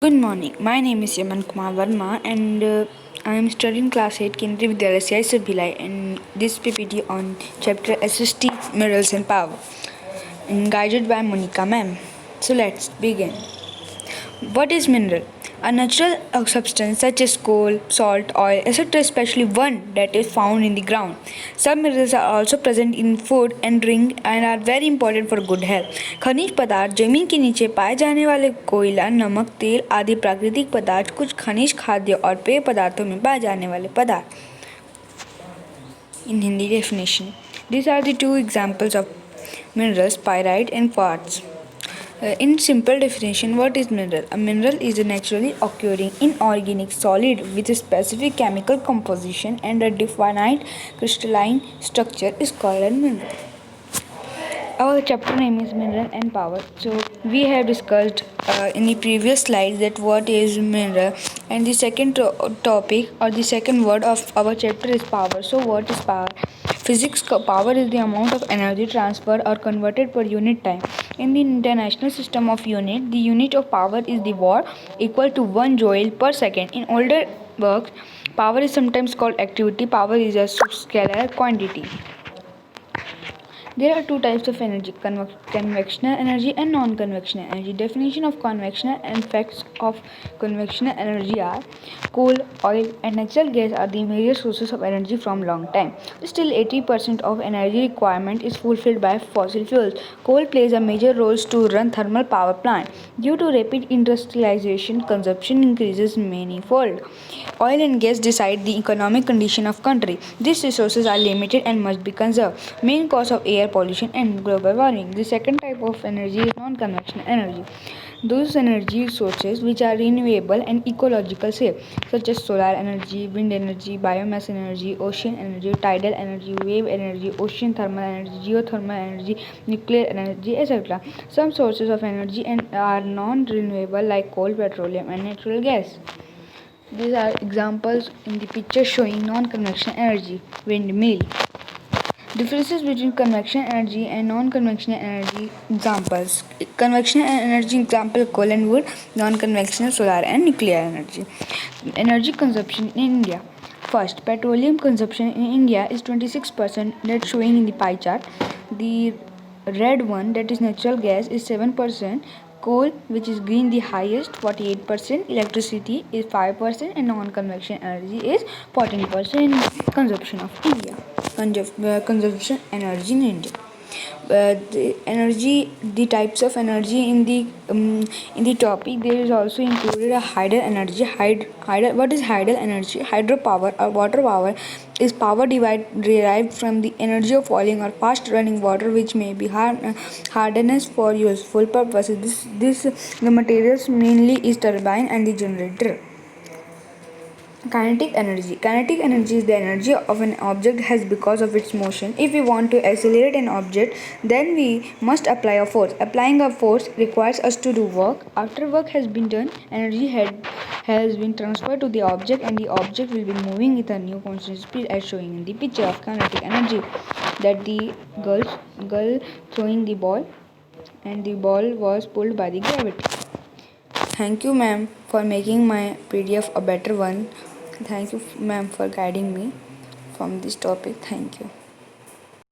Good morning. My name is Yaman Kumar Verma and I am studying class 8 Kendriya Vidyalaya CISF Bhilai and this PPT on chapter SST Minerals and Power and guided by Monica ma'am. So let's begin. What is mineral? A natural substance such as coal, salt, oil, etc., especially one that is found in the ground. Some minerals are also present in food and drink and are very important for good health. खनिज पदार्थ जमीन के नीचे पाए जाने वाले कोयला, नमक, तेल आदि प्राकृतिक पदार्थ, कुछ खनिज, खाद्य और पेय पदार्थों में पाए जाने वाले पदार्थ. In Hindi definition, these are the two examples of minerals: pyrite and quartz. In simple definition, what is mineral? A mineral is a naturally occurring inorganic solid with a specific chemical composition and a definite crystalline structure is called a mineral. Our chapter name is Mineral and Power. So we have discussed in the previous slides that what is mineral, and the second topic or the second word of our chapter is power. So what is power? Physics power is the amount of energy transferred or converted per unit time. In the international system of unit, the unit of power is the watt equal to 1 joule per second. In older works, power is sometimes called activity. Power is a scalar quantity. There are two types of energy: convectional energy and non-convectional energy. Definition of convectional and effects of convectional energy are: coal, oil, and natural gas are the major sources of energy from long time. Still, 80% of energy requirement is fulfilled by fossil fuels. Coal plays a major role to run thermal power plant. Due to rapid industrialization, consumption increases manifold. Oil and gas decide the economic condition of country. These resources are limited and must be conserved. Main cause of air pollution and global warming. The second type of energy is non-conventional energy. Those energy sources which are renewable and ecological safe, such as solar energy, wind energy, biomass energy, ocean energy, tidal energy, wave energy, ocean thermal energy, geothermal energy, nuclear energy, etc. Some sources of energy are non-renewable like coal, petroleum, and natural gas. These are examples in the picture showing non-conventional energy. Windmill. Differences between convection energy and non-conventional energy examples. Conventional energy example: coal and wood. Non-conventional: solar and nuclear energy. Energy consumption in India. First, petroleum consumption in India is 26%, that's showing in the pie chart. The red one, that is natural gas, is 7%. Coal, which is green, the highest, 48%. Electricity is 5%, and non-convection energy is 14% in consumption of India. Consumption energy in India. The types of energy in the topic, there is also included a hydel energy. What is hydel energy? Hydropower or water power is power derived from the energy of falling or fast running water, which may be harnessed for useful purposes. The materials mainly is turbine and the generator. Kinetic energy. Kinetic energy is the energy of an object has because of its motion. If we want to accelerate an object, then we must apply a force. Applying a force requires us to do work. After work has been done, energy has been transferred to the object, and the object will be moving with a new constant speed, as shown in the picture of kinetic energy. That the girl throwing the ball, and the ball was pulled by the gravity. Thank you, ma'am, for making my PDF a better one. Thank you, ma'am, for guiding me from this topic. Thank you.